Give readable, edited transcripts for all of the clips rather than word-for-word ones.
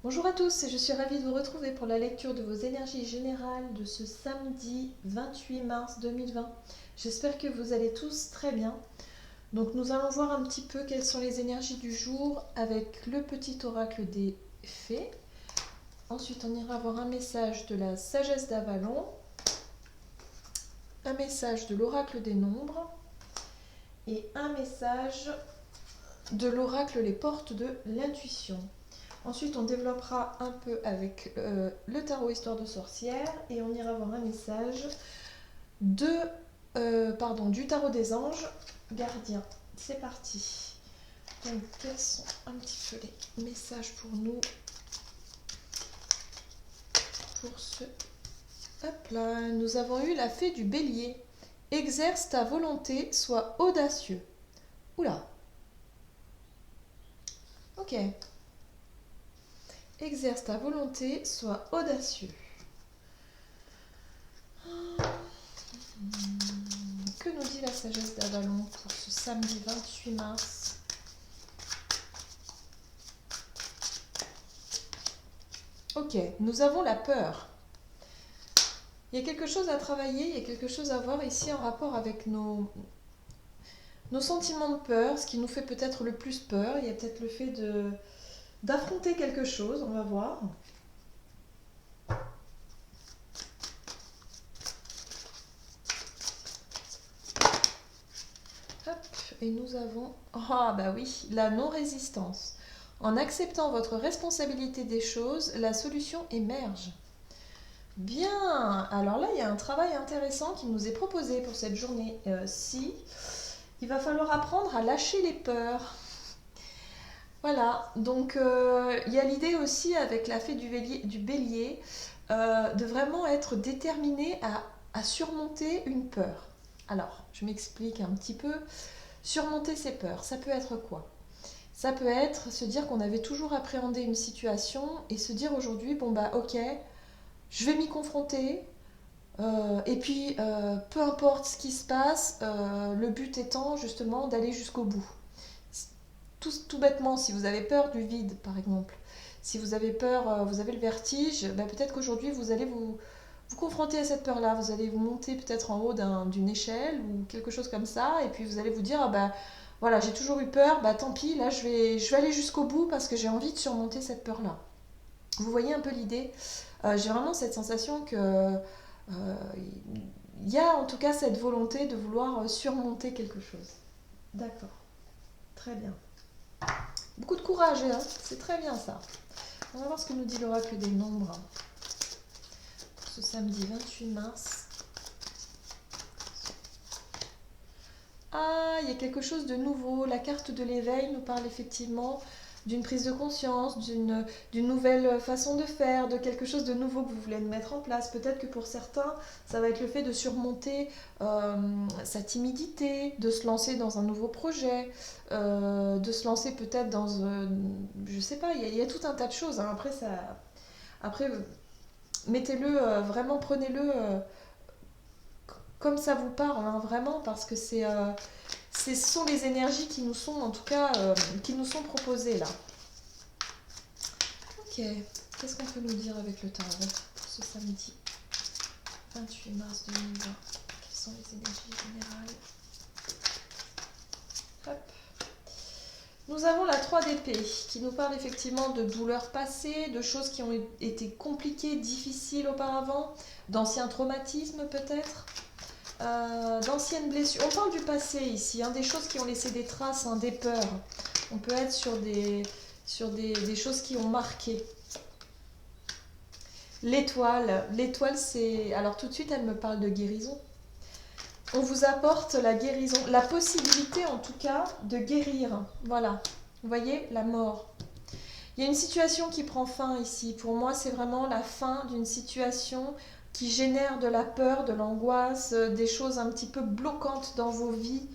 Bonjour à tous, et je suis ravie de vous retrouver pour la lecture de vos énergies générales de ce samedi 28 mars 2020. J'espère que vous allez tous très bien. Donc nous allons voir un petit peu quelles sont les énergies du jour avec le petit oracle des fées. Ensuite on ira voir un message de la sagesse d'Avalon, un message de l'oracle des nombres et un message de l'oracle les portes de l'intuition. Ensuite, on développera un peu avec le tarot Histoire de sorcière et on ira voir un message du tarot des anges gardiens. C'est parti. Donc, quels sont un petit peu les messages pour nous pour ce... Hop là, nous avons eu la fée du bélier. Exerce ta volonté, sois audacieux. Oula. Ok. Exerce ta volonté, sois audacieux. Que nous dit la sagesse d'Avalon pour ce samedi 28 mars? Ok, nous avons la peur. Il y a quelque chose à travailler, il y a quelque chose à voir ici en rapport avec nos sentiments de peur, ce qui nous fait peut-être le plus peur. Il y a peut-être le fait d'affronter quelque chose, on va voir. Hop, et nous avons... Ah bah oui, la non-résistance. En acceptant votre responsabilité des choses, la solution émerge. Bien, alors là, il y a un travail intéressant qui nous est proposé pour cette journée. Il va falloir apprendre à lâcher les peurs. Voilà, donc il y a l'idée aussi avec la fée du bélier de vraiment être déterminé à surmonter une peur. Alors, je m'explique un petit peu. Surmonter ses peurs, ça peut être quoi? Ça peut être se dire qu'on avait toujours appréhendé une situation et se dire aujourd'hui, bon bah ok, je vais m'y confronter, et puis peu importe ce qui se passe, le but étant justement d'aller jusqu'au bout. Tout bêtement, si vous avez peur du vide par exemple, si vous avez peur, vous avez le vertige, bah, peut-être qu'aujourd'hui vous allez vous confronter à cette peur-là, vous allez vous monter peut-être en haut d'une échelle ou quelque chose comme ça, et puis vous allez vous dire, ah bah voilà, j'ai toujours eu peur, bah tant pis, là je vais aller jusqu'au bout parce que j'ai envie de surmonter cette peur-là. Vous voyez un peu l'idée. J'ai vraiment cette sensation que il y a en tout cas cette volonté de vouloir surmonter quelque chose. D'accord, très bien. Beaucoup de courage, hein, c'est très bien ça. On va voir ce que nous dit l'oracle des nombres pour ce samedi 28 mars. Ah, il y a quelque chose de nouveau. La carte de l'éveil nous parle effectivement d'une prise de conscience, d'une nouvelle façon de faire, de quelque chose de nouveau que vous voulez mettre en place. Peut-être que pour certains, ça va être le fait de surmonter sa timidité, de se lancer dans un nouveau projet, de se lancer peut-être dans... je sais pas, il y a tout un tas de choses. Hein. Après, mettez-le, vraiment prenez-le comme ça vous parle, hein, vraiment, parce que ce sont les énergies qui nous sont, en tout cas, qui nous sont proposées là. Ok, qu'est-ce qu'on peut nous dire avec le tarot pour ce samedi 28 mars 2020? Quelles sont les énergies générales? Hop. Nous avons la 3 d'épée qui nous parle effectivement de douleurs passées, de choses qui ont été compliquées, difficiles auparavant, d'anciens traumatismes peut-être. D'anciennes blessures. On parle du passé ici, hein, des choses qui ont laissé des traces, hein, des peurs. On peut être sur des choses qui ont marqué. L'étoile c'est... Alors tout de suite elle me parle de guérison. On vous apporte la guérison, la possibilité en tout cas de guérir. Voilà, vous voyez, la mort. Il y a une situation qui prend fin ici. Pour moi c'est vraiment la fin d'une situation qui génère de la peur, de l'angoisse, des choses un petit peu bloquantes dans vos vies,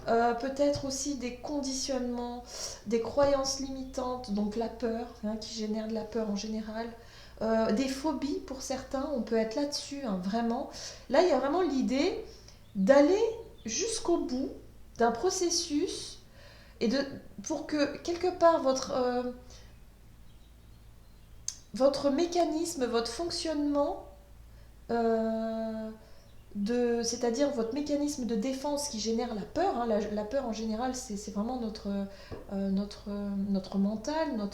peut-être aussi des conditionnements, des croyances limitantes, donc la peur, hein, qui génère de la peur en général, des phobies pour certains, on peut être là-dessus, hein, vraiment. Là, il y a vraiment l'idée d'aller jusqu'au bout d'un processus et pour que quelque part votre mécanisme, votre fonctionnement, euh, c'est-à-dire votre mécanisme de défense qui génère la peur. Hein. La peur en général, c'est vraiment notre mental,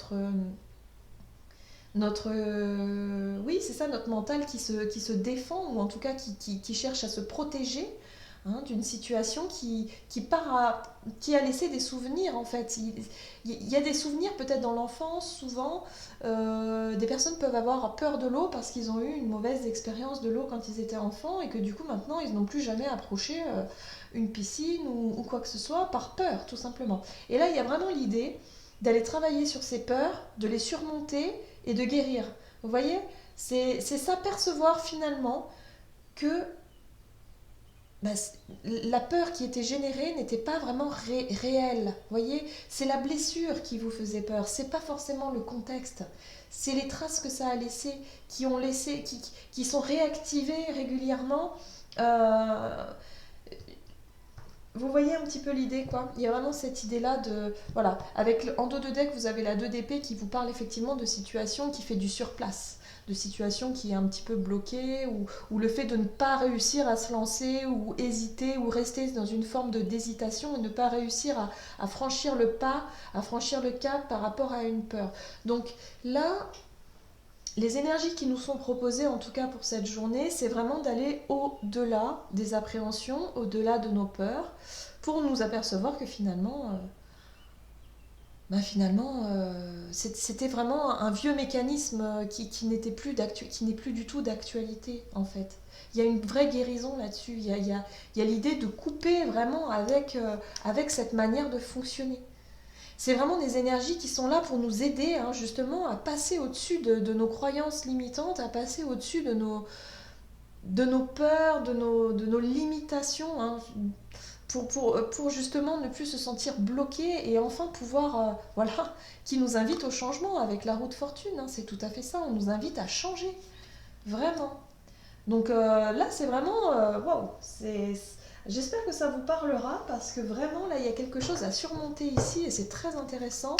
oui, c'est ça, notre mental qui se défend, ou en tout cas qui cherche à se protéger, hein, d'une situation qui a laissé des souvenirs en fait. Il y a des souvenirs peut-être dans l'enfance, souvent. Des personnes peuvent avoir peur de l'eau parce qu'ils ont eu une mauvaise expérience de l'eau quand ils étaient enfants et que du coup maintenant ils n'ont plus jamais approché une piscine ou quoi que ce soit par peur tout simplement. Et là il y a vraiment l'idée d'aller travailler sur ces peurs, de les surmonter et de guérir. Vous voyez, c'est s'apercevoir finalement que bah, la peur qui était générée n'était pas vraiment réelle. Vous voyez, c'est la blessure qui vous faisait peur, c'est pas forcément le contexte. C'est les traces que ça a laissées, qui sont réactivées régulièrement. Euh, vous voyez un petit peu l'idée, quoi. Il y a vraiment cette idée-là de... Voilà, en dos de deck, vous avez la 2 d'épée qui vous parle effectivement de situation qui fait du surplace, de situation qui est un petit peu bloquée, ou le fait de ne pas réussir à se lancer, ou hésiter, ou rester dans une forme d'hésitation, et ne pas réussir à franchir le pas, à franchir le cap par rapport à une peur. Donc là, les énergies qui nous sont proposées, en tout cas pour cette journée, c'est vraiment d'aller au-delà des appréhensions, au-delà de nos peurs, pour nous apercevoir que c'était vraiment un vieux mécanisme qui qui n'est plus du tout d'actualité, en fait. Il y a une vraie guérison là-dessus. Il y a l'idée de couper vraiment avec cette manière de fonctionner. C'est vraiment des énergies qui sont là pour nous aider, hein, justement à passer au-dessus de nos croyances limitantes, à passer au-dessus de nos peurs, de nos limitations, hein, pour justement ne plus se sentir bloqué et enfin pouvoir, voilà, qui nous invite au changement avec la roue de fortune. Hein, c'est tout à fait ça, on nous invite à changer, vraiment. Donc là, c'est vraiment, waouh, j'espère que ça vous parlera parce que vraiment, là, il y a quelque chose à surmonter ici et c'est très intéressant.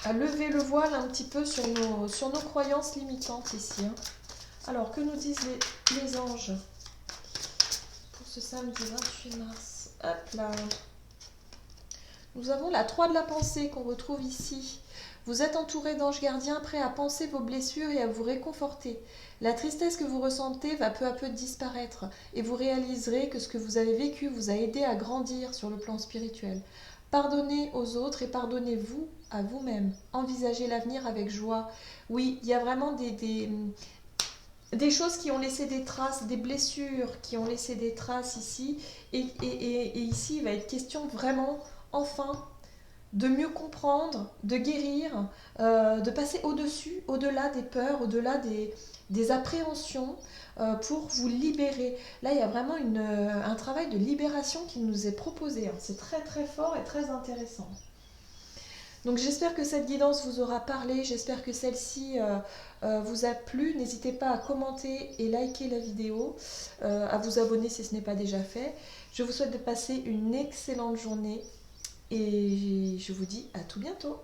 À lever le voile un petit peu sur nos croyances limitantes ici. Hein. Alors, que nous disent les anges pour ce samedi 28 mars? Hop là. Nous avons la 3 de la pensée qu'on retrouve ici. Vous êtes entouré d'anges gardiens prêts à panser vos blessures et à vous réconforter. La tristesse que vous ressentez va peu à peu disparaître et vous réaliserez que ce que vous avez vécu vous a aidé à grandir sur le plan spirituel. Pardonnez aux autres et pardonnez-vous à vous-même. Envisagez l'avenir avec joie. Oui, il y a vraiment des choses qui ont laissé des traces, des blessures qui ont laissé des traces ici. Et ici, il va être question vraiment, enfin, de mieux comprendre, de guérir, de passer au-dessus, au-delà des peurs, au-delà des appréhensions, pour vous libérer. Là, il y a vraiment un travail de libération qui nous est proposé. Hein. C'est très très fort et très intéressant. Donc j'espère que cette guidance vous aura parlé, j'espère que celle-ci vous a plu. N'hésitez pas à commenter et liker la vidéo, à vous abonner si ce n'est pas déjà fait. Je vous souhaite de passer une excellente journée et je vous dis à tout bientôt.